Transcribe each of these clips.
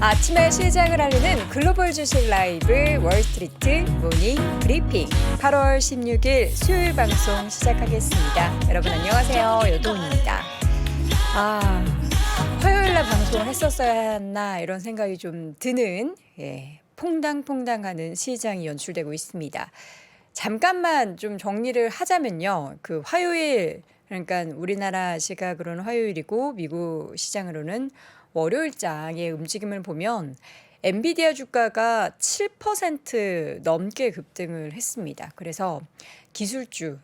아침에 시장을 알리는 글로벌 주식 라이브 월스트리트 모닝 브리핑 8월 16일 수요일 방송 시작하겠습니다. 여러분 안녕하세요. 여도은입니다. 화요일 날 방송을 했었어야 했나 이런 생각이 좀 드는 퐁당퐁당하는 시장이 연출되고 있습니다. 잠깐만 좀 정리를 하자면요. 그 화요일 그러니까 우리나라 시각으로는 화요일이고 미국 시장으로는 월요일장의 움직임을 보면 엔비디아 주가가 7% 넘게 급등을 했습니다. 그래서 기술주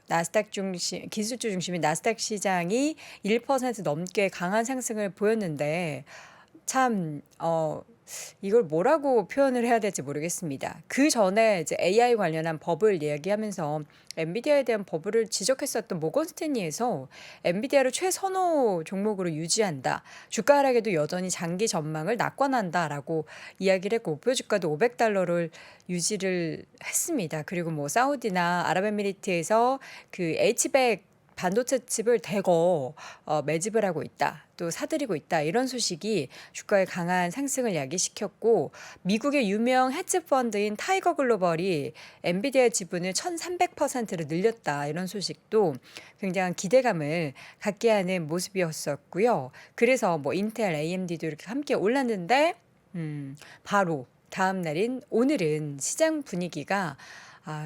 중심인 나스닥 시장이 1% 넘게 강한 상승을 보였는데 참 이걸 뭐라고 표현을 해야 될지 모르겠습니다. 그 전에 이제 AI 관련한 버블 이야기하면서 엔비디아에 대한 버블을 지적했었던 모건 스탠리에서 엔비디아를 최선호 종목으로 유지한다. 주가 하락에도 여전히 장기 전망을 낙관한다라고 이야기를 했고 목표 주가도 $500를 유지를 했습니다. 그리고 뭐 사우디나 아랍에미리트에서 그 H백 반도체 칩을 대거 매집을 하고 있다. 또 사들이고 있다. 이런 소식이 주가에 강한 상승을 야기시켰고 미국의 유명 헤지 펀드인 타이거 글로벌이 엔비디아 지분을 1,300%로 늘렸다. 이런 소식도 굉장한 기대감을 갖게 하는 모습이었었고요. 그래서 뭐 인텔, AMD도 이렇게 함께 올랐는데 바로 다음 날인 오늘은 시장 분위기가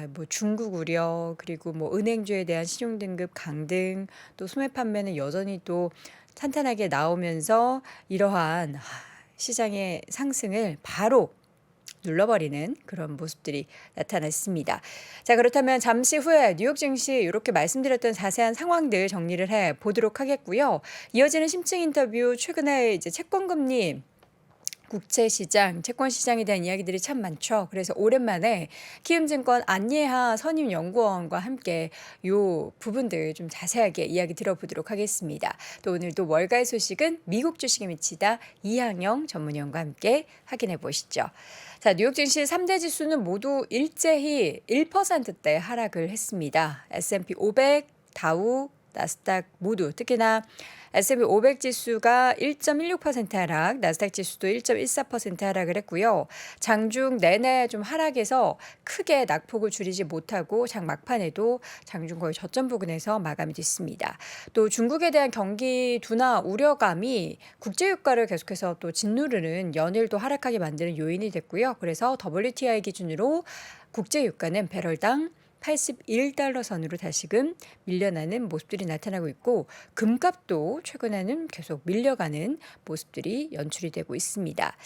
뭐 중국 우려 그리고 뭐 은행주에 대한 신용등급 강등 또 소매 판매는 여전히 또 탄탄하게 나오면서 이러한 시장의 상승을 바로 눌러버리는 그런 모습들이 나타났습니다. 자, 그렇다면 잠시 후에 뉴욕 증시 이렇게 말씀드렸던 자세한 상황들 정리를 해 보도록 하겠고요. 이어지는 심층 인터뷰 최근에 이제 채권금리 국채시장, 채권시장에 대한 이야기들이 참 많죠. 그래서 오랜만에 키움증권 안예하 선임연구원과 함께 요 부분들 좀 자세하게 이야기 들어보도록 하겠습니다. 또 오늘도 월가의 소식은 미국 주식에 미치다 이항영 전문위원과 함께 확인해 보시죠. 자, 뉴욕 증시 3대 지수는 모두 일제히 1%대 하락을 했습니다. S&P 500, 다우, 나스닥 모두 특히나 S&P 500 지수가 1.16% 하락, 나스닥 지수도 1.14% 하락을 했고요. 장중 내내 좀 하락해서 크게 낙폭을 줄이지 못하고 장 막판에도 장중 거의 저점 부근에서 마감이 됐습니다. 또 중국에 대한 경기 둔화 우려감이 국제유가를 계속해서 또 짓누르는 연일도 하락하게 만드는 요인이 됐고요. 그래서 WTI 기준으로 국제유가는 배럴당 81달러 선으로 다시금 밀려나는 모습들이 나타나고 있고 금값도 최근에는 계속 밀려가는 모습들이 연출이 되고 있습니다.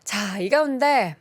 자, 이 가운데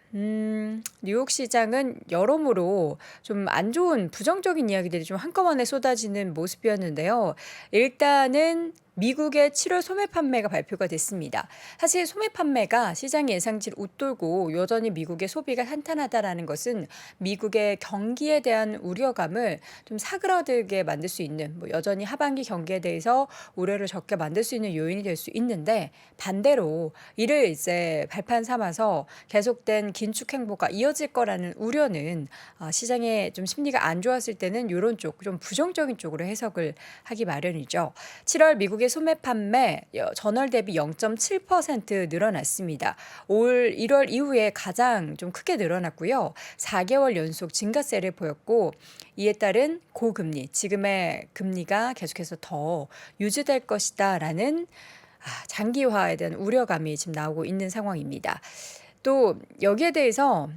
뉴욕 시장은 여러모로 좀 안 좋은 부정적인 이야기들이 좀 한꺼번에 쏟아지는 모습이었는데요. 일단은 미국의 7월 소매 판매가 발표가 됐습니다. 사실 소매 판매가 시장 예상치를 웃돌고 여전히 미국의 소비가 탄탄하다라는 것은 미국의 경기에 대한 우려감을 좀 사그라들게 만들 수 있는 여전히 하반기 경기에 대해서 우려를 적게 만들 수 있는 요인이 될 수 있는데 반대로 이를 이제 발판 삼아서 계속된 긴축 행보가 이어질 거라는 우려는 시장에 좀 심리가 안 좋았을 때는 이런 쪽 좀 부정적인 쪽으로 해석을 하기 마련이죠. 7월 미국의 소매 판매 전월 대비 0.7% 늘어났습니다. 올 1월 이후에 가장 좀 크게 늘어났고요. 4개월 연속 증가세를 보였고 이에 따른 고금리, 지금의 금리가 계속해서 더 유지될 것이다라는 장기화에 대한 우려감이 지금 나오고 있는 상황입니다. 또 여기에 대해서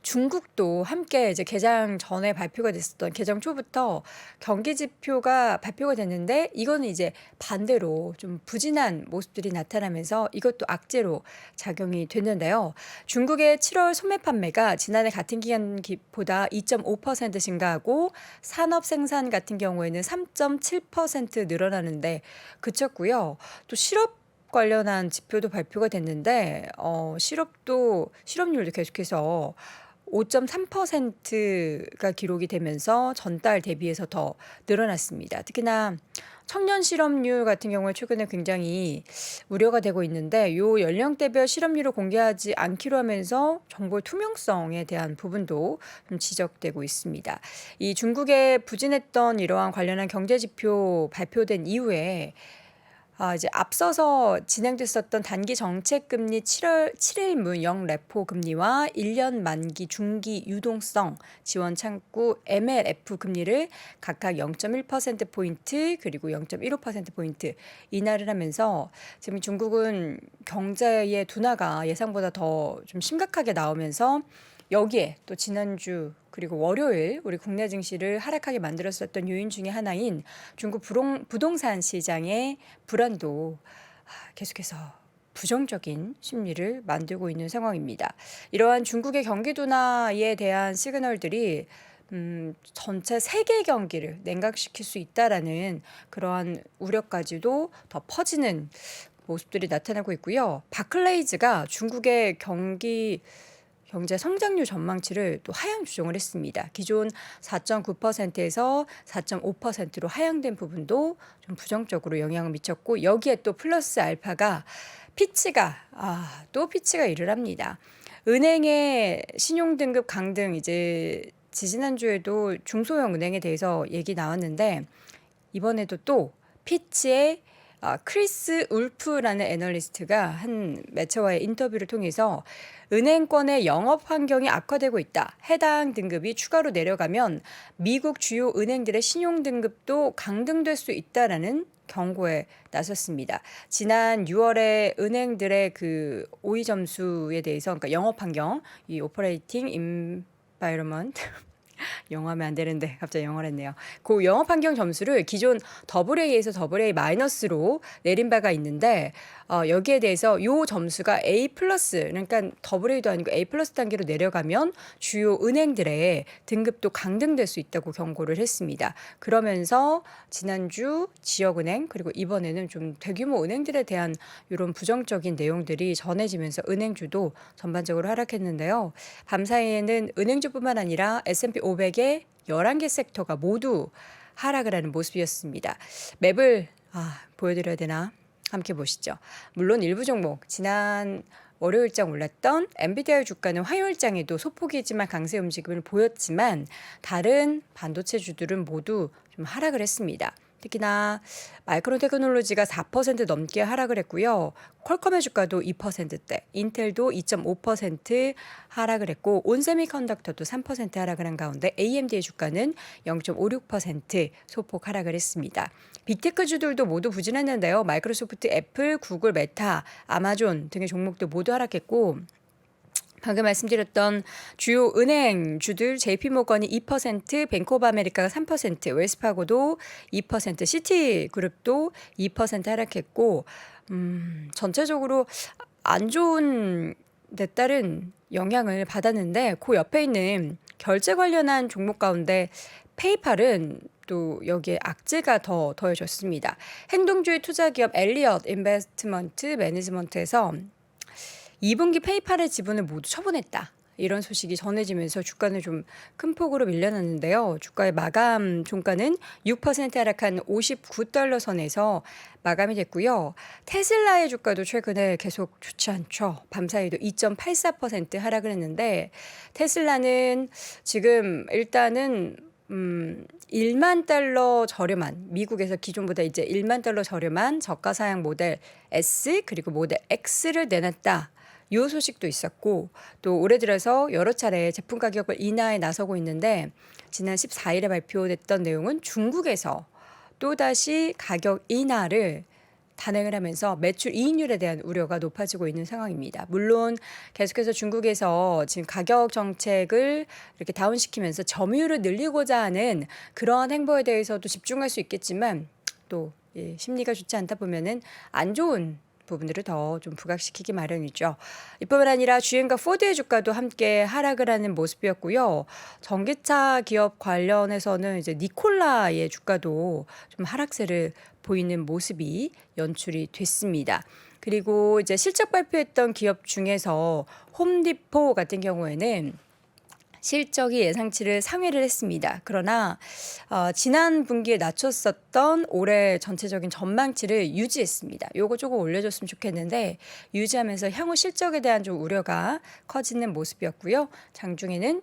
중국도 함께 이제 개장 전에 발표가 됐었던 개장 초부터 경기 지표가 발표가 됐는데 이거는 이제 반대로 좀 부진한 모습들이 나타나면서 이것도 악재로 작용이 됐는데요. 중국의 7월 소매 판매가 지난해 같은 기간보다 2.5% 증가하고 산업 생산 같은 경우에는 3.7% 늘어나는데 그쳤고요. 또 실업 관련한 지표도 발표가 됐는데 실업률도 계속해서 5.3%가 기록이 되면서 전달 대비해서 더 늘어났습니다. 특히나 청년 실업률 같은 경우에 최근에 굉장히 우려가 되고 있는데 요 연령대별 실업률을 공개하지 않기로 하면서 정보의 투명성에 대한 부분도 좀 지적되고 있습니다. 이 중국에 부진했던 이러한 관련한 경제 지표 발표된 이후에 이제 앞서서 진행됐었던 단기 정책 금리 7일물 영레포 금리와 1년 만기 중기 유동성 지원 창구 MLF 금리를 각각 0.1% 포인트 그리고 0.15% 포인트 인하를 하면서 지금 중국은 경제의 둔화가 예상보다 더 좀 심각하게 나오면서 여기에 또 지난주 그리고 월요일 우리 국내 증시를 하락하게 만들었었던 요인 중에 하나인 중국 부동산 시장의 불안도 계속해서 부정적인 심리를 만들고 있는 상황입니다. 이러한 중국의 경기 둔화에 대한 시그널들이 전체 세계 경기를 냉각시킬 수 있다라는 그러한 우려까지도 더 퍼지는 모습들이 나타나고 있고요. 바클레이즈가 중국의 경제 성장률 전망치를 또 하향 조정을 했습니다. 기존 4.9%에서 4.5%로 하향된 부분도 좀 부정적으로 영향을 미쳤고 여기에 또 플러스 알파가 또 피치가 일을 합니다. 은행의 신용등급 강등 이제 지지난주에도 중소형 은행에 대해서 얘기 나왔는데 이번에도 또 피치의 크리스 울프라는 애널리스트가 한 매체와의 인터뷰를 통해서 은행권의 영업 환경이 악화되고 있다. 해당 등급이 추가로 내려가면 미국 주요 은행들의 신용 등급도 강등될 수 있다라는 경고에 나섰습니다. 지난 6월에 은행들의 그 OE 점수에 대해서 그러니까 영업 환경, 이 오퍼레이팅 인바이러먼트 영어하면 안 되는데 갑자기 영어를 했네요. 그 영업 환경 점수를 기존 AA에서 AA 마이너스로 내린 바가 있는데 여기에 대해서 요 점수가 A 플러스 그러니까 AA도 아니고 A 플러스 단계로 내려가면 주요 은행들의 등급도 강등될 수 있다고 경고를 했습니다. 그러면서 지난주 지역은행 그리고 이번에는 좀 대규모 은행들에 대한 이런 부정적인 내용들이 전해지면서 은행주도 전반적으로 하락했는데요. 밤사이에는 은행주뿐만 아니라 S&P 500의 11개 섹터가 모두 하락을 하는 모습이었습니다. 맵을 보여드려야 되나? 함께 보시죠. 물론 일부 종목 지난 월요일장 올랐던 엔비디아 주가는 화요일장에도 소폭이지만 강세 움직임을 보였지만 다른 반도체 주들은 모두 좀 하락을 했습니다. 특히나 마이크론 테크놀로지가 4% 넘게 하락을 했고요. 퀄컴의 주가도 2%대, 인텔도 2.5% 하락을 했고 온세미컨덕터도 3% 하락을 한 가운데 AMD의 주가는 0.56% 소폭 하락을 했습니다. 빅테크 주들도 모두 부진했는데요. 마이크로소프트, 애플, 구글, 메타, 아마존 등의 종목도 모두 하락했고 방금 말씀드렸던 주요 은행주들 JP모건이 2%, 뱅크 오브 아메리카가 3%, 웰스파고도 2%, 시티그룹도 2% 하락했고 전체적으로 안 좋은 데 따른 영향을 받았는데 그 옆에 있는 결제 관련한 종목 가운데 페이팔은 또 여기에 악재가 더 더해졌습니다. 행동주의 투자기업 엘리엇 인베스트먼트 매니지먼트에서 2분기 페이팔의 지분을 모두 처분했다. 이런 소식이 전해지면서 주가는 좀 큰 폭으로 밀려났는데요. 주가의 마감 종가는 6% 하락한 59달러 선에서 마감이 됐고요. 테슬라의 주가도 최근에 계속 좋지 않죠. 밤사이도 2.84% 하락을 했는데 테슬라는 지금 일단은 1만 달러 저렴한 미국에서 기존보다 이제 1만 달러 저렴한 저가 사양 모델 S 그리고 모델 X를 내놨다. 이 소식도 있었고 또 올해 들어서 여러 차례 제품 가격을 인하에 나서고 있는데 지난 14일에 발표됐던 내용은 중국에서 또다시 가격 인하를 단행을 하면서 매출 이익률에 대한 우려가 높아지고 있는 상황입니다. 물론 계속해서 중국에서 지금 가격 정책을 이렇게 다운시키면서 점유율을 늘리고자 하는 그러한 행보에 대해서도 집중할 수 있겠지만 또 심리가 좋지 않다 보면은 안 좋은 부분들을 더 좀 부각시키기 마련이죠. 이뿐만 아니라 GM과 포드의 주가도 함께 하락을 하는 모습이었고요. 전기차 기업 관련해서는 이제 니콜라의 주가도 좀 하락세를 보이는 모습이 연출이 됐습니다. 그리고 이제 실적 발표했던 기업 중에서 홈디포 같은 경우에는 실적이 예상치를 상회를 했습니다. 그러나 지난 분기에 낮췄었던 올해 전체적인 전망치를 유지했습니다. 요거 조금 올려줬으면 좋겠는데 유지하면서 향후 실적에 대한 좀 우려가 커지는 모습이었고요. 장중에는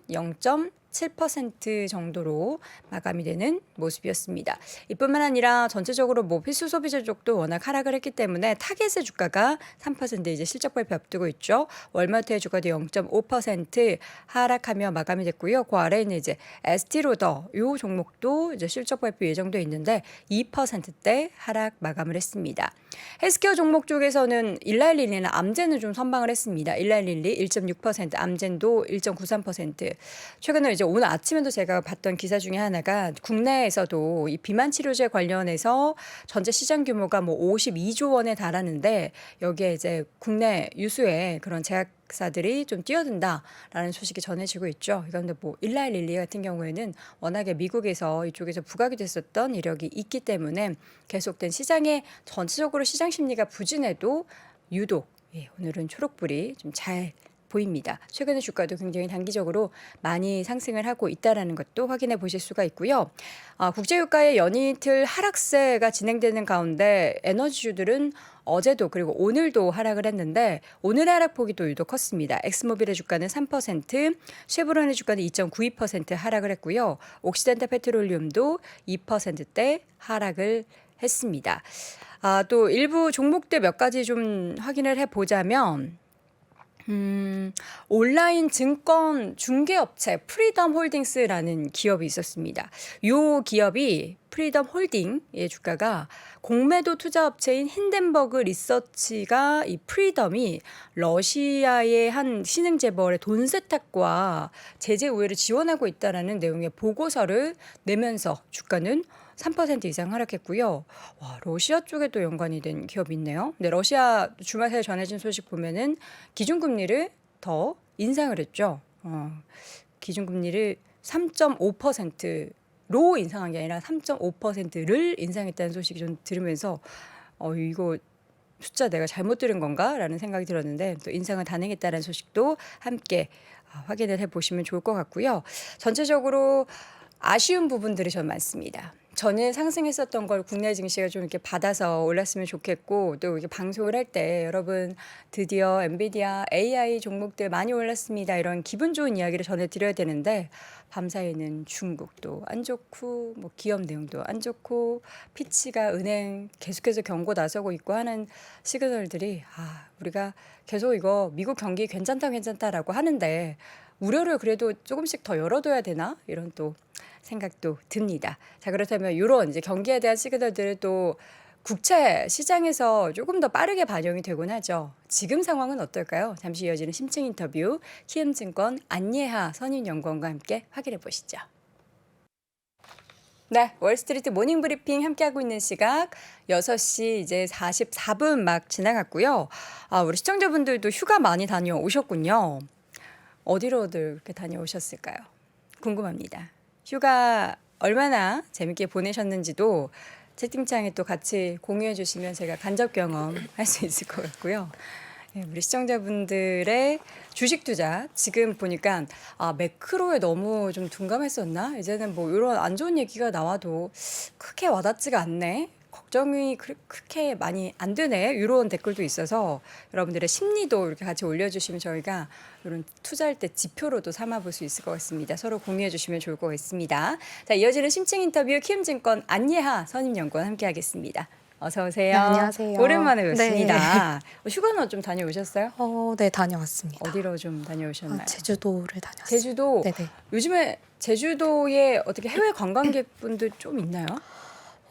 7% 정도로 마감이 되는 모습이었습니다. 이뿐만 아니라 전체적으로 뭐 필수 소비재 쪽도 워낙 하락을 했기 때문에 타겟의 주가가 3% 이제 실적 발표 앞두고 있죠. 월마트의 주가도 0.5% 하락하며 마감이 됐고요. 그 아래에는 이제 에스티로더 요 종목도 이제 실적 발표 예정돼 있는데 2%대 하락 마감을 했습니다. 헬스케어 종목 쪽에서는 일라일릴리나 암젠은 좀 선방을 했습니다. 일라일릴리 1.6%, 암젠도 1.93%. 최근에 이제 오늘 아침에도 제가 봤던 기사 중에 하나가 국내에서도 이 비만 치료제 관련해서 전체 시장 규모가 뭐 52조 원에 달하는데 여기에 이제 국내 유수의 그런 제약사들이 좀 뛰어든다라는 소식이 전해지고 있죠. 그런데 뭐 일라일릴리 같은 경우에는 워낙에 미국에서 이쪽에서 부각이 됐었던 이력이 있기 때문에 계속된 시장의 전체적으로 시장 심리가 부진해도 유독 오늘은 초록불이 좀 잘 보입니다. 최근에 주가도 굉장히 단기적으로 많이 상승을 하고 있다는 것도 확인해 보실 수가 있고요. 국제유가의 연이틀 하락세가 진행되는 가운데 에너지주들은 어제도 그리고 오늘도 하락을 했는데 오늘의 하락폭이 또 유독 컸습니다. 엑스모빌의 주가는 3%, 쉐브론의 주가는 2.92% 하락을 했고요. 옥시덴탈 페트롤리움도 2%대 하락을 했습니다. 또 일부 종목들 몇 가지 좀 확인을 해보자면 온라인 증권 중개업체 프리덤 홀딩스라는 기업이 있었습니다. 이 기업이 프리덤 홀딩의 주가가 공매도 투자업체인 힌덴버그 리서치가 이 프리덤이 러시아의 한 신흥 재벌의 돈 세탁과 제재 우회를 지원하고 있다라는 내용의 보고서를 내면서 주가는 3% 이상 하락했고요. 와, 러시아 쪽에도 연관이 된 기업이 있네요. 근데 러시아 주말 사이 전해진 소식 보면은 기준금리를 더 인상을 했죠. 기준금리를 3.5%로 인상한 게 아니라 3.5%를 인상했다는 소식이 좀 들으면서 이거 숫자 내가 잘못 들은 건가라는 생각이 들었는데 또 인상을 단행했다는 소식도 함께 확인을 해보시면 좋을 것 같고요. 전체적으로 아쉬운 부분들이 좀 많습니다. 저는 상승했었던 걸 국내 증시가 좀 이렇게 받아서 올랐으면 좋겠고 또 이렇게 방송을 할 때 여러분 드디어 엔비디아 AI 종목들 많이 올랐습니다. 이런 기분 좋은 이야기를 전해드려야 되는데 밤사이에는 중국도 안 좋고 뭐 기업 내용도 안 좋고 피치가 은행 계속해서 경고 나서고 있고 하는 시그널들이 우리가 계속 이거 미국 경기 괜찮다라고 하는데 우려를 그래도 조금씩 더 열어둬야 되나 이런 또 생각도 듭니다. 자, 그렇다면 이런 이제 경기에 대한 시그널들을 또 국채 시장에서 조금 더 빠르게 반영이 되곤 하죠. 지금 상황은 어떨까요? 잠시 이어지는 심층 인터뷰 키움증권 안예하 선임연구원과 함께 확인해 보시죠. 네, 월스트리트 모닝 브리핑 함께하고 있는 시각 6시 이제 44분 막 지나갔고요. 우리 시청자분들도 휴가 많이 다녀오셨군요. 어디로들 그렇게 다녀오셨을까요? 궁금합니다. 휴가 얼마나 재밌게 보내셨는지도 채팅창에 또 같이 공유해 주시면 제가 간접 경험 할 수 있을 것 같고요. 우리 시청자분들의 주식 투자 지금 보니까 매크로에 너무 좀 둔감했었나? 이제는 뭐 이런 안 좋은 얘기가 나와도 크게 와닿지가 않네. 걱정이 그렇게 많이 안 되네. 이런 댓글도 있어서 여러분들의 심리도 이렇게 같이 올려주시면 저희가 이런 투자할 때 지표로도 삼아볼 수 있을 것 같습니다. 서로 공유해 주시면 좋을 것 같습니다. 자, 이어지는 심층 인터뷰 키움증권 안예하 선임연구원 함께하겠습니다. 어서 오세요. 네, 안녕하세요. 오랜만에 뵙습니다. 네. 휴가는 좀 다녀오셨어요? 네, 다녀왔습니다. 어디로 좀 다녀오셨나요? 제주도를 다녀왔어요. 제주도. 네네. 요즘에 제주도에 어떻게 해외 관광객분들 좀 있나요?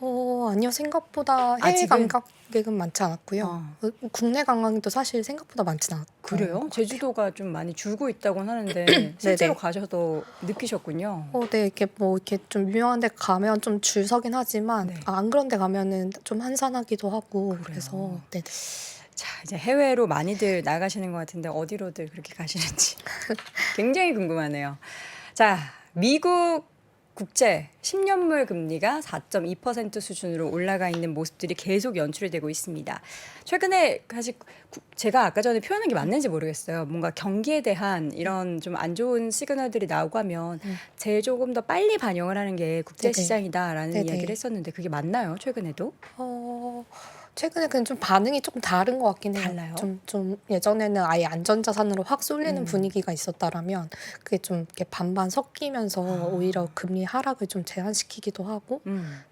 아니요, 생각보다 해외 지금? 관광객은 많지 않았고요. 국내 관광객도 사실 생각보다 많지는 않았고. 그래요? 제주도가 좀 많이 줄고 있다고 하는데 실제로 네네. 가셔도 느끼셨군요. 네, 이렇게 좀 유명한 데 가면 좀 줄 서긴 하지만 네. 안 그런 데 가면은 좀 한산하기도 하고 그래요? 그래서 네네. 자, 이제 해외로 많이들 나가시는 것 같은데 어디로들 그렇게 가시는지 굉장히 궁금하네요. 자, 미국 국채 10년물 금리가 4.2% 수준으로 올라가 있는 모습들이 계속 연출이 되고 있습니다. 최근에 사실 제가 아까 전에 표현한 게 맞는지 모르겠어요. 뭔가 경기에 대한 이런 좀 안 좋은 시그널들이 나오고 하면 제일 조금 더 빨리 반영을 하는 게 국제 네네. 시장이다라는 네네. 이야기를 했었는데 그게 맞나요? 최근에도? 최근에 그냥 좀 반응이 조금 다른 것 같긴 해요. 달라요? 좀 예전에는 아예 안전자산으로 확 쏠리는 음. 분위기가 있었다라면 그게 좀 이렇게 반반 섞이면서 오히려 금리 하락을 좀 제한시키기도 하고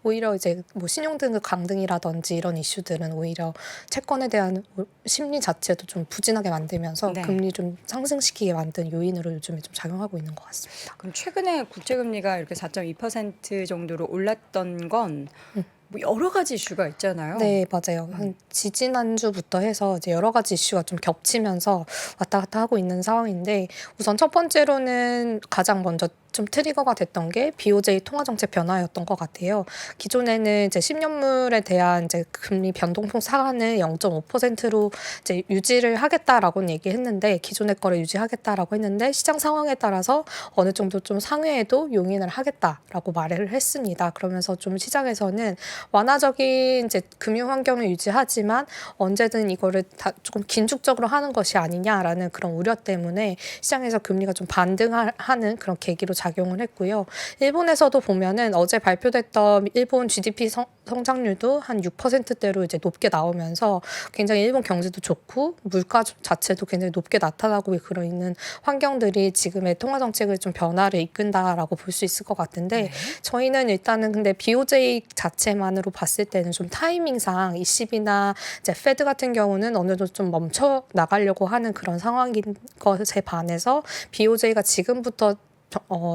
오히려 이제 뭐 신용등급 강등이라든지 이런 이슈들은 오히려 채권에 대한 심리 자체도 좀 부진하게 만들면서 네. 금리 좀 상승시키게 만든 요인으로 요즘에 좀 작용하고 있는 것 같습니다. 그럼 최근에 국제금리가 이렇게 4.2% 정도로 올랐던 건 음. 뭐 여러 가지 이슈가 있잖아요. 네, 맞아요. 한 지지난주부터 해서 이제 여러 가지 이슈가 좀 겹치면서 왔다 갔다 하고 있는 상황인데 우선 첫 번째로는 가장 먼저 좀 트리거가 됐던 게 BOJ 통화정책 변화였던 것 같아요. 기존에는 이제 10년물에 대한 이제 금리 변동폭 상한을 0.5%로 이제 유지를 하겠다라고는 얘기했는데 기존의 거를 유지하겠다라고 했는데 시장 상황에 따라서 어느 정도 좀 상회에도 용인을 하겠다라고 말을 했습니다. 그러면서 좀 시장에서는 완화적인 이제 금융 환경을 유지하지만 언제든 이거를 다 조금 긴축적으로 하는 것이 아니냐라는 그런 우려 때문에 시장에서 금리가 좀 반등하는 그런 계기로 작용을 했고요. 일본에서도 보면은 어제 발표됐던 일본 GDP 성장률도 한 6%대로 이제 높게 나오면서 굉장히 일본 경제도 좋고 물가 자체도 굉장히 높게 나타나고 그런 있는 환경들이 지금의 통화 정책을 좀 변화를 이끈다라고 볼 수 있을 것 같은데 네. 저희는 일단은 근데 BOJ 자체만으로 봤을 때는 좀 타이밍상 ECB나 이제 페드 같은 경우는 어느 정도 좀 멈춰 나가려고 하는 그런 상황인 것에 반해서 BOJ가 지금부터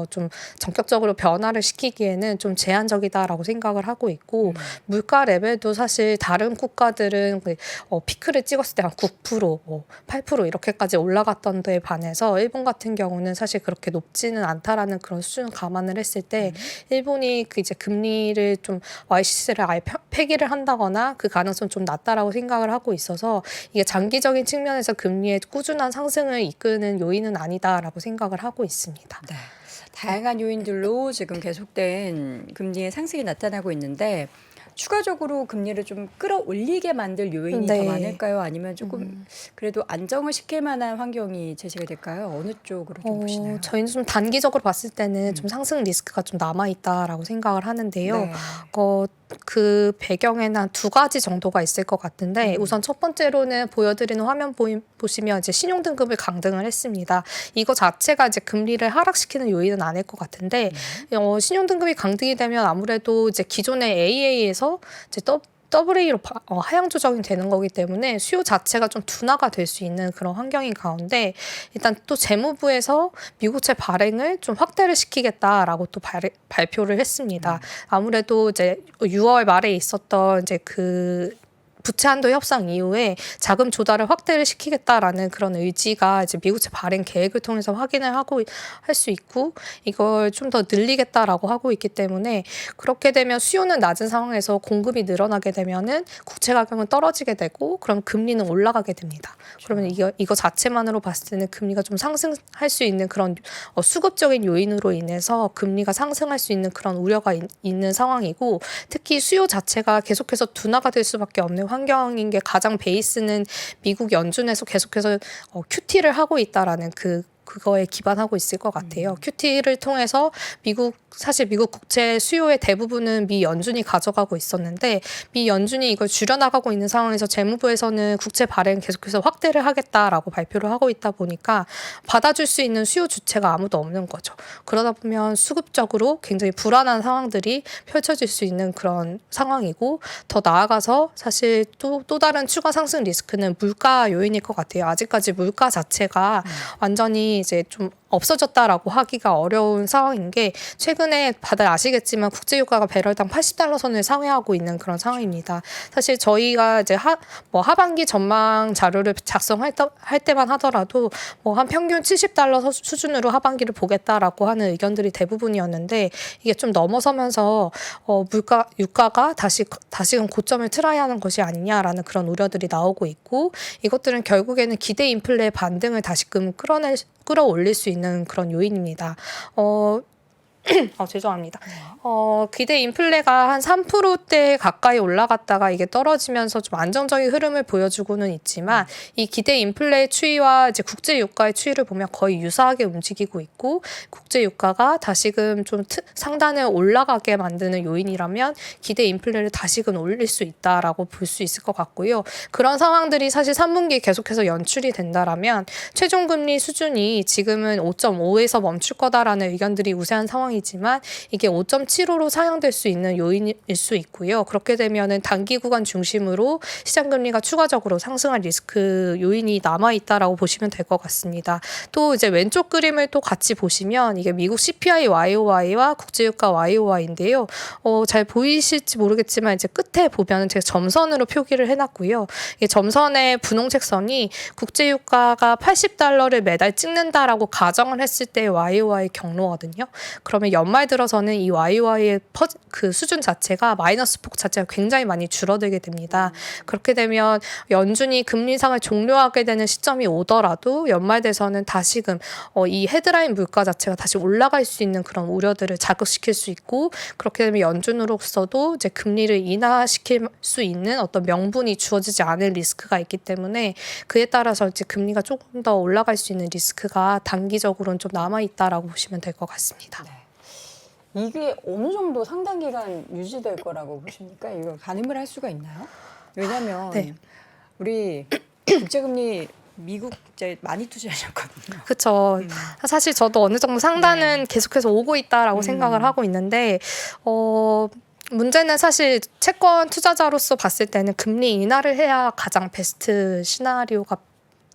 좀 전격적으로 변화를 시키기에는 좀 제한적이다라고 생각을 하고 있고 물가 레벨도 사실 다른 국가들은 피크를 찍었을 때 한 9%, 8% 이렇게까지 올라갔던 데에 반해서 일본 같은 경우는 사실 그렇게 높지는 않다라는 그런 수준을 감안을 했을 때 일본이 그 이제 금리를 좀 YCC를 아예 폐기를 한다거나 그 가능성 좀 낮다라고 생각을 하고 있어서 이게 장기적인 측면에서 금리의 꾸준한 상승을 이끄는 요인은 아니다라고 생각을 하고 있습니다. 네. 다양한 요인들로 지금 계속된 금리의 상승이 나타나고 있는데 추가적으로 금리를 좀 끌어올리게 만들 요인이 더 네. 많을까요? 아니면 조금 그래도 안정을 시킬 만한 환경이 제시가 될까요? 어느 쪽으로 좀 보시나요? 저희는 좀 단기적으로 봤을 때는 좀 상승 리스크가 좀 남아있다라고 생각을 하는데요. 네. 그 배경에는 한 두 가지 정도가 있을 것 같은데 우선 첫 번째로는 보여드리는 화면 보시면 이제 신용등급을 강등을 했습니다. 이거 자체가 이제 금리를 하락시키는 요인은 아닐 것 같은데 신용등급이 강등이 되면 아무래도 이제 기존의 AA에서 이제 AA로 하향 조정이 되는 거기 때문에 수요 자체가 좀 둔화가 될 수 있는 그런 환경인 가운데 일단 또 재무부에서 미국채 발행을 좀 확대를 시키겠다라고 또 발표를 했습니다. 아무래도 이제 6월 말에 있었던 이제 그 부채 한도 협상 이후에 자금 조달을 확대를 시키겠다라는 그런 의지가 이제 미국채 발행 계획을 통해서 확인을 하고 할 수 있고 이걸 좀 더 늘리겠다라고 하고 있기 때문에 그렇게 되면 수요는 낮은 상황에서 공급이 늘어나게 되면은 국채 가격은 떨어지게 되고 그럼 금리는 올라가게 됩니다. 그러면 이거 자체만으로 봤을 때는 금리가 좀 상승할 수 있는 그런 수급적인 요인으로 인해서 금리가 상승할 수 있는 그런 우려가 있는 상황이고 특히 수요 자체가 계속해서 둔화가 될 수밖에 없는 환경인 게 가장 베이스는 미국 연준에서 계속해서 QT를 하고 있다라는 그거에 기반하고 있을 것 같아요. QT를 통해서 사실 미국 국채 수요의 대부분은 미 연준이 가져가고 있었는데 미 연준이 이걸 줄여나가고 있는 상황에서 재무부에서는 국채 발행 계속해서 확대를 하겠다라고 발표를 하고 있다 보니까 받아줄 수 있는 수요 주체가 아무도 없는 거죠. 그러다 보면 수급적으로 굉장히 불안한 상황들이 펼쳐질 수 있는 그런 상황이고 더 나아가서 사실 또 다른 추가 상승 리스크는 물가 요인일 것 같아요. 아직까지 물가 자체가 완전히 이제 좀 없어졌다라고 하기가 어려운 상황인 게 최근에 다들 아시겠지만 국제유가가 배럴당 80달러 선을 상회하고 있는 그런 상황입니다. 사실 저희가 이제 하반기 전망 자료를 작성할 때만 하더라도 한 평균 70달러 수준으로 하반기를 보겠다라고 하는 의견들이 대부분이었는데 이게 좀 넘어서면서 유가가 다시금 고점을 틀어야 하는 것이 아니냐라는 그런 우려들이 나오고 있고 이것들은 결국에는 기대 인플레의 반등을 다시금 끌어올릴 수 있는 그런 요인입니다. 죄송합니다. 기대 인플레가 한 3%대 가까이 올라갔다가 이게 떨어지면서 좀 안정적인 흐름을 보여주고는 있지만 이 기대 인플레의 추이와 이제 국제 유가의 추이를 보면 거의 유사하게 움직이고 있고 국제 유가가 다시금 좀 상단을 올라가게 만드는 요인이라면 기대 인플레를 다시금 올릴 수 있다라고 볼 수 있을 것 같고요. 그런 상황들이 사실 3분기에 계속해서 연출이 된다라면 최종 금리 수준이 지금은 5.5에서 멈출 거다라는 의견들이 우세한 상황이지만 이게 5.75로 상향될 수 있는 요인일 수 있고요. 그렇게 되면은 단기 구간 중심으로 시장 금리가 추가적으로 상승할 리스크 요인이 남아 있다라고 보시면 될 것 같습니다. 또 이제 왼쪽 그림을 또 같이 보시면 이게 미국 CPI YOY와 국제유가 YOY인데요. 잘 보이실지 모르겠지만 이제 끝에 보면은 제가 점선으로 표기를 해놨고요. 이게 점선의 분홍색 선이 국제유가가 80달러를 매달 찍는다라고 가정을 했을 때 YOY 경로거든요. 그러면 연말 들어서는 이 YOY의 그 수준 자체가 마이너스 폭 자체가 굉장히 많이 줄어들게 됩니다. 그렇게 되면 연준이 금리 인상을 종료하게 되는 시점이 오더라도 연말 돼서는 다시금 이 헤드라인 물가 자체가 다시 올라갈 수 있는 그런 우려들을 자극시킬 수 있고 그렇게 되면 연준으로서도 이제 금리를 인하시킬 수 있는 어떤 명분이 주어지지 않을 리스크가 있기 때문에 그에 따라서 이제 금리가 조금 더 올라갈 수 있는 리스크가 단기적으로는 좀 남아 있다라고 보시면 될 것 같습니다. 네. 이게 어느 정도 상당 기간 유지될 거라고 보십니까? 이거 가늠을 할 수가 있나요? 왜냐하면 네. 우리 국제금리 미국 이제 많이 투자하셨거든요. 그렇죠. 사실 저도 어느 정도 상단은 계속해서 오고 있다라고 생각을 하고 있는데 문제는 사실 채권 투자자로서 봤을 때는 금리 인하를 해야 가장 베스트 시나리오가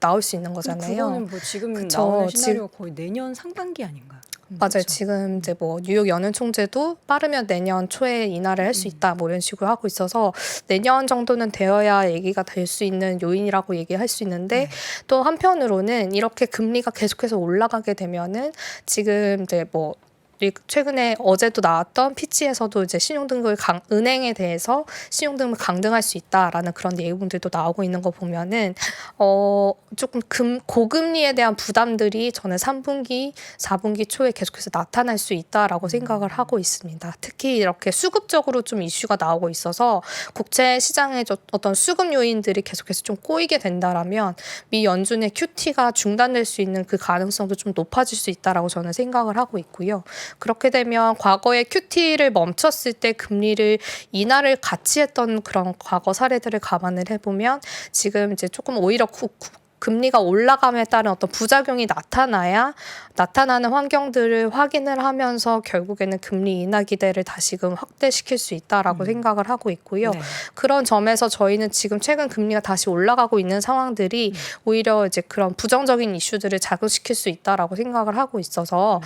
나올 수 있는 거잖아요. 그거는 뭐 지금 그쵸. 나오는 시나리오 거의 내년 상반기 아닌가요? 맞아요. 그렇죠. 지금 이제 뭐 뉴욕 연은 총재도 빠르면 내년 초에 인하를 할 수 있다 뭐 이런 식으로 하고 있어서 내년 정도는 되어야 얘기가 될 수 있는 요인이라고 얘기할 수 있는데 또 한편으로는 이렇게 금리가 계속해서 올라가게 되면은 지금 이제 뭐 최근에 어제도 나왔던 피치에서도 이제 신용등급을 은행에 대해서 신용등급을 강등할 수 있다라는 그런 내용들도 나오고 있는 거 보면은 조금 고금리에 대한 부담들이 저는 3분기, 4분기 초에 계속해서 나타날 수 있다라고 생각을 하고 있습니다. 특히 이렇게 수급적으로 좀 이슈가 나오고 있어서 국채 시장의 어떤 수급 요인들이 계속해서 좀 꼬이게 된다라면 미 연준의 QT가 중단될 수 있는 그 가능성도 좀 높아질 수 있다라고 저는 생각을 하고 있고요. 그렇게 되면 과거에 QT를 멈췄을 때 금리를 인하를 같이 했던 그런 과거 사례들을 감안을 해보면 지금 이제 조금 오히려 금리가 올라감에 따른 어떤 부작용이 나타나는 환경들을 확인을 하면서 결국에는 금리 인하 기대를 다시금 확대시킬 수 있다라고 생각을 하고 있고요. 네. 그런 점에서 저희는 지금 최근 금리가 다시 올라가고 있는 상황들이 오히려 이제 그런 부정적인 이슈들을 자극시킬 수 있다라고 생각을 하고 있어서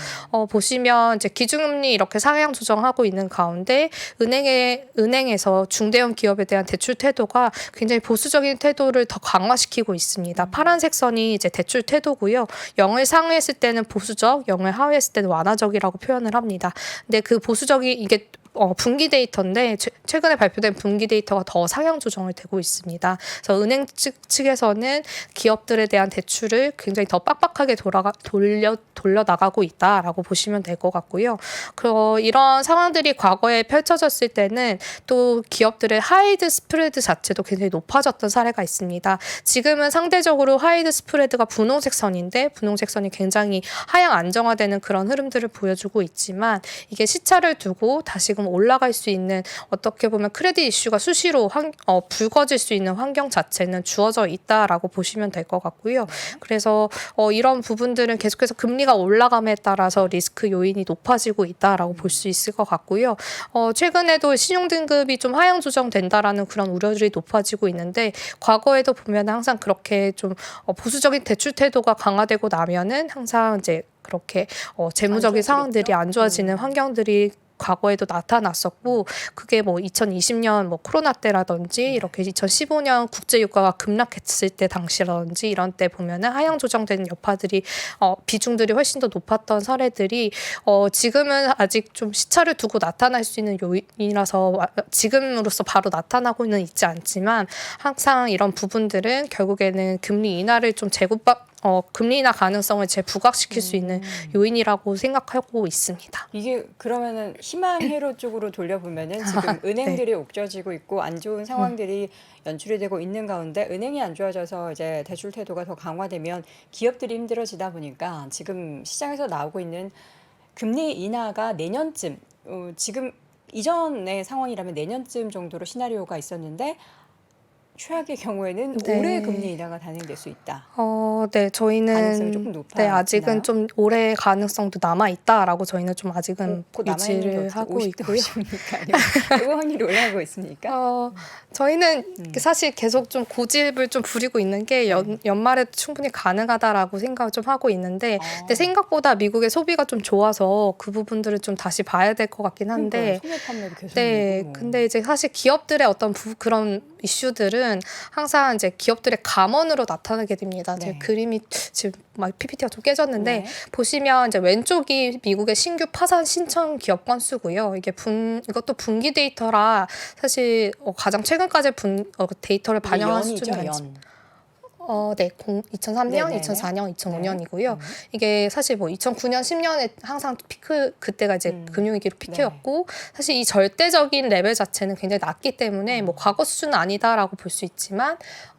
보시면 이제 기준금리 이렇게 상향 조정하고 있는 가운데 은행에서 중대형 기업에 대한 대출 태도가 굉장히 보수적인 태도를 더 강화시키고 있습니다. 파란색 선이 이제 대출 태도고요. 0을 상회했을 때는 보수적, 0을 하회했을 때는 완화적이라고 표현을 합니다. 근데 그 보수적이 이게 분기 데이터인데 최근에 발표된 분기 데이터가 더 상향 조정을 되고 있습니다. 그래서 은행 측에서는 기업들에 대한 대출을 굉장히 더 빡빡하게 돌려 나가고 있다라고 보시면 될 것 같고요. 이런 상황들이 과거에 펼쳐졌을 때는 또 기업들의 하이드 스프레드 자체도 굉장히 높아졌던 사례가 있습니다. 지금은 상대적으로 하이드 스프레드가 분홍색 선인데 분홍색 선이 굉장히 하향 안정화되는 그런 흐름들을 보여주고 있지만 이게 시차를 두고 다시금 올라갈 수 있는 어떻게 보면 크레딧 이슈가 수시로 불거질 수 있는 환경 자체는 주어져 있다라고 보시면 될 것 같고요. 그래서 이런 부분들은 계속해서 금리가 올라감에 따라서 리스크 요인이 높아지고 있다라고 볼 수 있을 것 같고요. 최근에도 신용등급이 좀 하향 조정된다라는 그런 우려들이 높아지고 있는데 과거에도 보면 항상 그렇게 좀 보수적인 대출 태도가 강화되고 나면은 항상 이제 그렇게 재무적인 상황들이 안 좋아지는 환경들이 과거에도 나타났었고 그게 뭐 2020년 뭐 코로나 때라든지 이렇게 2015년 국제 유가가 급락했을 때 당시라든지 이런 때 보면은 하향 조정되는 여파들이 비중들이 훨씬 더 높았던 사례들이 지금은 아직 좀 시차를 두고 나타날 수 있는 요인이라서 지금으로서 바로 나타나고는 있지 않지만 항상 이런 부분들은 결국에는 금리 인하를 좀 금리 인하 가능성을 부각시킬 수 있는 요인이라고 생각하고 있습니다. 이게 그러면은 희망회로 쪽으로 돌려보면은 지금 은행들이 옥죄지고 있고 안 좋은 상황들이 연출이 되고 있는 가운데 은행이 안 좋아져서 이제 대출 태도가 더 강화되면 기업들이 힘들어지다 보니까 지금 시장에서 나오고 있는 금리 인하가 내년쯤 지금 이전의 상황이라면 내년쯤 정도로 시나리오가 있었는데 최악의 경우에는 네. 올해 금리 인하가 단행될 수 있다. 네, 가능성이 저희는 조금 높아지나요? 아직은 좀 올해 가능성도 남아 있다라고 저희는 좀 아직은 곧 남아 있는 게 유지를 어떻게 하고 50대 있고요. 50입니까? 아니면 그거 확률이 올라가고 있습니까? 저희는 사실 계속 좀 고집을 좀 부리고 있는 게 연말에 충분히 가능하다라고 생각을 좀 하고 있는데, 근데 생각보다 미국의 소비가 좀 좋아서 그 부분들을 좀 다시 봐야 될 것 같긴 한데, 소매 판매도 계속 네, 늘고 뭐. 근데 이제 사실 기업들의 어떤 그런 이슈들은 항상 이제 기업들의 감원으로 나타나게 됩니다. 네. 제 그림이 지금 막 PPT가 좀 깨졌는데 네. 보시면 이제 왼쪽이 미국의 신규 파산 신청 기업 건수고요. 이게 이것도 분기 데이터라 사실 가장 최근까지 데이터를 이게 반영할 연이죠, 수준은 연. 네, 2003년, 네네네. 2004년, 2005년이고요. 이게 사실 뭐 2009년, 10년에 항상 피크, 그때가 이제 금융위기로 피크였고, 사실 이 절대적인 레벨 자체는 굉장히 낮기 때문에 뭐 과거 수준은 아니다라고 볼 수 있지만,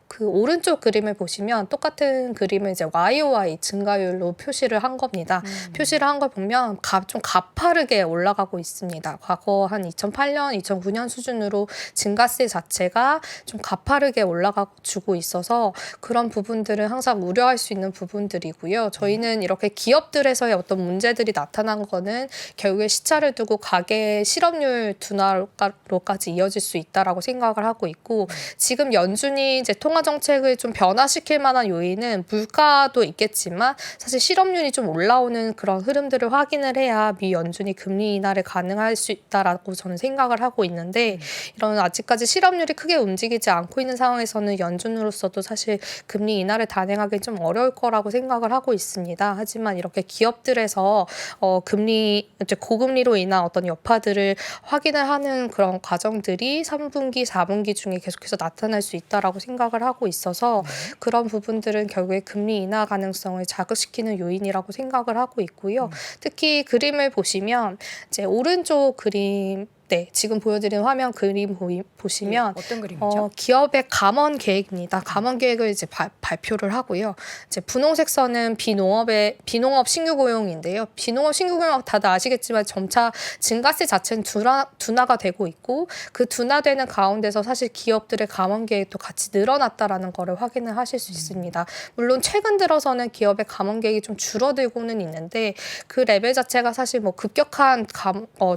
그 오른쪽 그림을 보시면 똑같은 그림을 이제 YOY 증가율로 표시를 한 겁니다. 표시를 한 걸 보면 좀 가파르게 올라가고 있습니다. 과거 한 2008년, 2009년 수준으로 증가세 자체가 좀 가파르게 올라가주고 있어서 그런 부분들은 항상 우려할 수 있는 부분들이고요. 저희는 이렇게 기업들에서의 어떤 문제들이 나타난 거는 결국에 시차를 두고 가계 실업률 둔화로까지 이어질 수 있다라고 생각을 하고 있고, 지금 연준이 이제 통화 정책을 좀 변화시킬 만한 요인은 물가도 있겠지만 사실 실업률이 좀 올라오는 그런 흐름들을 확인을 해야 미 연준이 금리 인하를 가능할 수 있다라고 저는 생각을 하고 있는데, 이런 아직까지 실업률이 크게 움직이지 않고 있는 상황에서는 연준으로서도 사실 금리 인하를 단행하기 좀 어려울 거라고 생각을 하고 있습니다. 하지만 이렇게 기업들에서 이제 고금리로 인한 어떤 여파들을 확인을 하는 그런 과정들이 3분기, 4분기 중에 계속해서 나타날 수 있다라고 생각을 하고 있어서 그런 부분들은 결국에 금리 인하 가능성을 자극시키는 요인이라고 생각을 하고 있고요. 특히 그림을 보시면 이제 오른쪽 그림, 네, 지금 보여드리는 화면 그림 보시면 어떤 그림이죠? 기업의 감원 계획입니다. 감원 계획을 이제 발표를 하고요. 이제 분홍색 선은 비농업 신규 고용인데요. 비농업 신규 고용 다들 아시겠지만 점차 증가세 자체는 둔화가 되고 있고, 그 둔화되는 가운데서 사실 기업들의 감원 계획도 같이 늘어났다라는 거를 확인을 하실 수 있습니다. 물론 최근 들어서는 기업의 감원 계획이 좀 줄어들고는 있는데 그 레벨 자체가 사실 뭐 급격한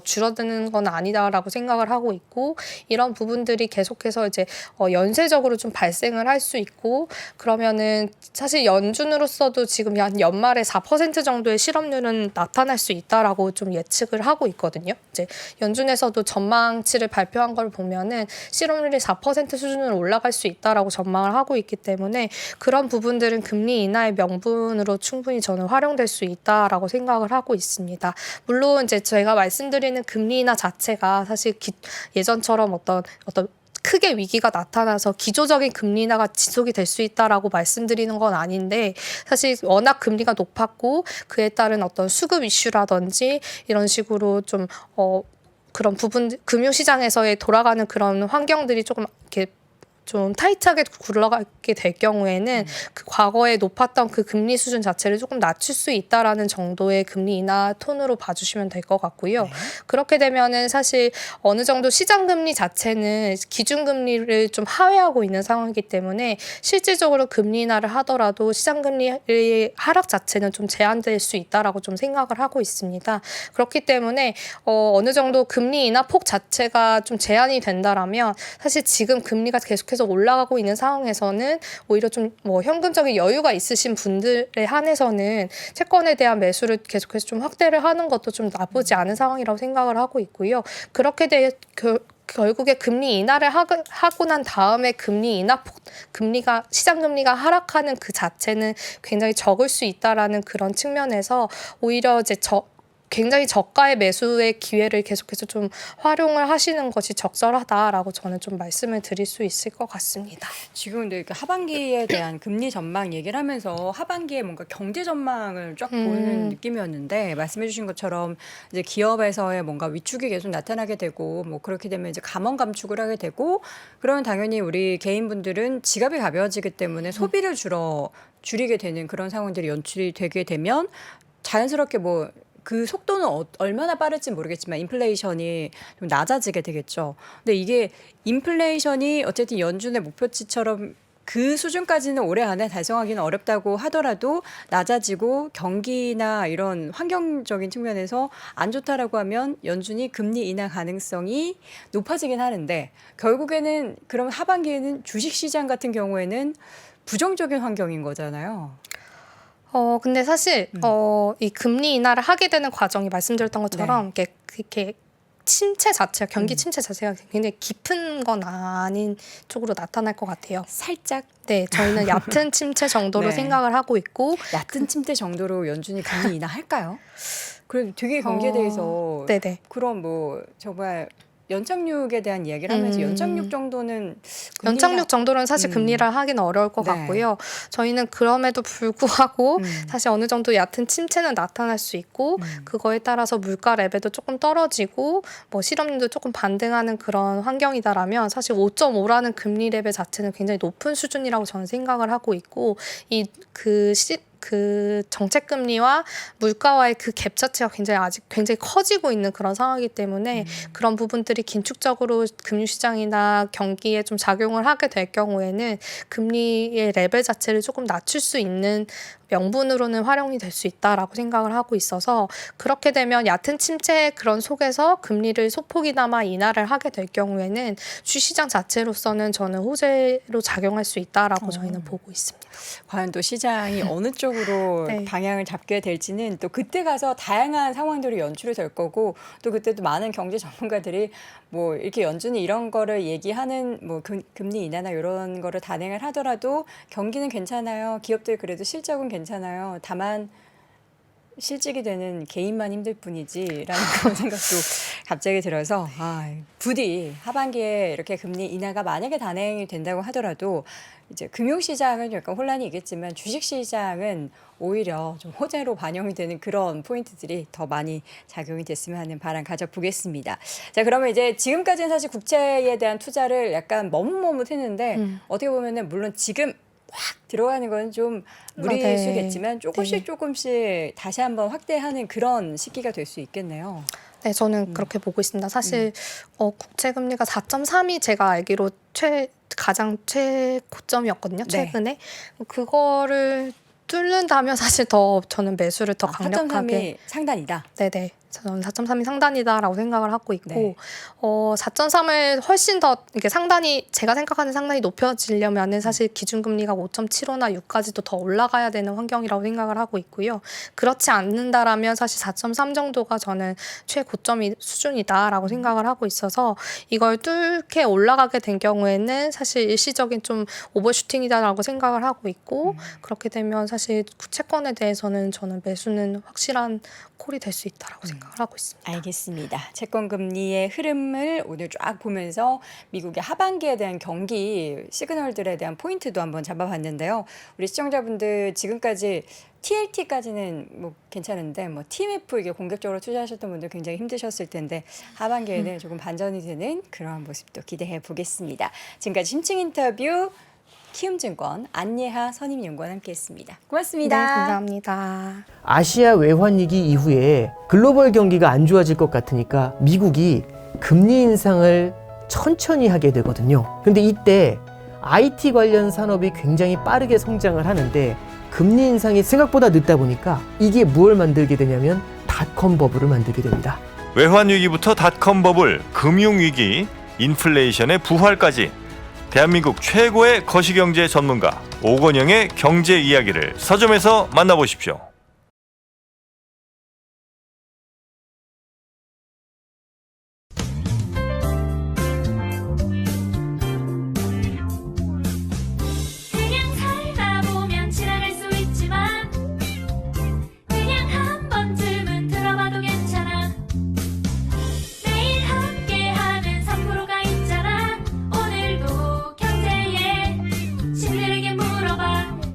줄어드는 건 아니다라고 생각을 하고 있고, 이런 부분들이 계속해서 이제 연쇄적으로 좀 발생을 할 수 있고, 그러면은 사실 연준으로서도 지금 한 연말에 4% 정도의 실업률은 나타날 수 있다라고 좀 예측을 하고 있거든요. 이제 연준에서도 전망치를 발표한 걸 보면은 실업률이 4% 수준으로 올라갈 수 있다라고 전망을 하고 있기 때문에 그런 부분들은 금리 인하의 명분으로 충분히 저는 활용될 수 있다라고 생각을 하고 있습니다. 물론 이제 제가 말씀드리는 금리 인하 자체가 사실 예전처럼 어떤 크게 위기가 나타나서 기조적인 금리 인하가 지속이 될 수 있다라고 말씀드리는 건 아닌데, 사실 워낙 금리가 높았고 그에 따른 어떤 수급 이슈라든지 이런 식으로 좀 그런 부분 금융시장에서의 돌아가는 그런 환경들이 조금 이렇게 좀 타이트하게 굴러가게 될 경우에는 그 과거에 높았던 그 금리 수준 자체를 조금 낮출 수 있다라는 정도의 금리 인하 톤으로 봐주시면 될 것 같고요. 네. 그렇게 되면은 사실 어느 정도 시장 금리 자체는 기준 금리를 좀 하회하고 있는 상황이기 때문에 실질적으로 금리 인하를 하더라도 시장 금리의 하락 자체는 좀 제한될 수 있다라고 좀 생각을 하고 있습니다. 그렇기 때문에 어느 정도 금리 인하 폭 자체가 좀 제한이 된다라면 사실 지금 금리가 계속해서 올라가고 있는 상황에서는 오히려 좀 뭐 현금적인 여유가 있으신 분들에 한해서는 채권에 대한 매수를 계속해서 좀 확대를 하는 것도 좀 나쁘지 않은 상황이라고 생각을 하고 있고요. 그렇게 결국에 금리 인하를 하고 난 다음에 시장 금리가 하락하는 그 자체는 굉장히 적을 수 있다라는 그런 측면에서 오히려 이제 굉장히 저가의 매수의 기회를 계속해서 좀 활용을 하시는 것이 적절하다라고 저는 좀 말씀을 드릴 수 있을 것 같습니다. 지금 근데 이렇게 하반기에 대한 금리 전망 얘기를 하면서 하반기에 뭔가 경제 전망을 쫙 보는 느낌이었는데 말씀해 주신 것처럼 이제 기업에서의 뭔가 위축이 계속 나타나게 되고 뭐 그렇게 되면 이제 감원 감축을 하게 되고 그러면 당연히 우리 개인분들은 지갑이 가벼워지기 때문에 소비를 줄이게 되는 그런 상황들이 연출이 되게 되면 자연스럽게 뭐 그 속도는 얼마나 빠를지 모르겠지만 인플레이션이 좀 낮아지게 되겠죠. 근데 이게 인플레이션이 어쨌든 연준의 목표치처럼 그 수준까지는 올해 안에 달성하기는 어렵다고 하더라도 낮아지고 경기나 이런 환경적인 측면에서 안 좋다라고 하면 연준이 금리 인하 가능성이 높아지긴 하는데 결국에는 그럼 하반기에는 주식시장 같은 경우에는 부정적인 환경인 거잖아요. 근데 사실 이 금리 인하를 하게 되는 과정이 말씀드렸던 것처럼 이렇게 침체 자체가 경기 침체 자체가 굉장히 깊은 건 아닌 쪽으로 나타날 것 같아요. 살짝 네, 저희는 얕은 침체 정도로 네. 생각을 하고 있고 얕은 침대 정도로 연준이 금리 인하 할까요? 그럼 되게 경기에 대해서 네네. 그럼 뭐 정말 연착륙에 대한 이야기를 하면서 연착륙 정도는 금리 연착륙 정도는 사실 금리를 하기는 어려울 것 네. 같고요. 저희는 그럼에도 불구하고 사실 어느 정도 얕은 침체는 나타날 수 있고 그거에 따라서 물가 레벨도 조금 떨어지고 뭐 실업률도 조금 반등하는 그런 환경이다라면 사실 5.5라는 금리 레벨 자체는 굉장히 높은 수준이라고 저는 생각을 하고 있고 그 정책 금리와 물가와의 그 갭 자체가 굉장히 커지고 있는 그런 상황이기 때문에 그런 부분들이 긴축적으로 금융시장이나 경기에 좀 작용을 하게 될 경우에는 금리의 레벨 자체를 조금 낮출 수 있는 명분으로는 활용이 될 수 있다라고 생각을 하고 있어서 그렇게 되면 얕은 침체 그런 속에서 금리를 소폭이나마 인하를 하게 될 경우에는 주시장 자체로서는 저는 호재로 작용할 수 있다라고 저희는 보고 있습니다. 과연 또 시장이 어느 쪽으로 네. 방향을 잡게 될지는 또 그때 가서 다양한 상황들이 연출이 될 거고 또 그때도 많은 경제 전문가들이 뭐 이렇게 연준이 이런 거를 얘기하는 뭐 금리 인하나 이런 거를 단행을 하더라도 경기는 괜찮아요. 기업들 그래도 실적은 괜찮아요. 다만 실직이 되는 개인만 힘들 뿐이지라는 그런 생각도 갑자기 들어서 부디 하반기에 이렇게 금리 인하가 만약에 단행이 된다고 하더라도 이제 금융시장은 약간 혼란이 있겠지만 주식시장은 오히려 좀 호재로 반영이 되는 그런 포인트들이 더 많이 작용이 됐으면 하는 바람 가져보겠습니다. 자, 그러면 이제 지금까지는 사실 국채에 대한 투자를 약간 머뭇머뭇했는데 어떻게 보면은 물론 지금 확 들어가는 건 좀 무리일 수겠지만 조금씩 다시 한번 확대하는 그런 시기가 될 수 있겠네요. 네, 저는 그렇게 보고 있습니다. 사실 국채 금리가 4.3이 제가 알기로 가장 최고점이었거든요. 최근에 그거를 뚫는다면 사실 더 저는 매수를 더 강력하게 4.3이 상단이다. 네네. 저는 4.3이 상단이다라고 생각을 하고 있고 4.3을 훨씬 더 이렇게 제가 생각하는 상단이 높여지려면은 사실 기준금리가 5.75나 6까지도 더 올라가야 되는 환경이라고 생각을 하고 있고요. 그렇지 않는다라면 사실 4.3 정도가 저는 최고점이 수준이다라고 생각을 하고 있어서 이걸 뚫게 올라가게 된 경우에는 사실 일시적인 좀 오버슈팅이다라고 생각을 하고 있고 그렇게 되면 사실 국채권에 대해서는 저는 매수는 확실한 콜이 될 수 있다라고 생각을 하고 있습니다. 알겠습니다. 채권 금리의 흐름을 오늘 쫙 보면서 미국의 하반기에 대한 경기 시그널들에 대한 포인트도 한번 잡아봤는데요. 우리 시청자분들 지금까지 TLT까지는 뭐 괜찮은데 뭐 TMF 이게 공격적으로 투자하셨던 분들 굉장히 힘드셨을 텐데 하반기에는 조금 반전이 되는 그러한 모습도 기대해 보겠습니다. 지금까지 심층 인터뷰 키움증권 안예하 선임연구원 함께했습니다. 고맙습니다. 네, 감사합니다. 아시아 외환위기 이후에 글로벌 경기가 안 좋아질 것 같으니까 미국이 금리 인상을 천천히 하게 되거든요. 근데 이때 IT 관련 산업이 굉장히 빠르게 성장을 하는데 금리 인상이 생각보다 늦다 보니까 이게 무엇을 만들게 되냐면 닷컴 버블을 만들게 됩니다. 외환위기부터 닷컴 버블, 금융위기, 인플레이션의 부활까지 대한민국 최고의 거시경제 전문가 오건영의 경제 이야기를 서점에서 만나보십시오.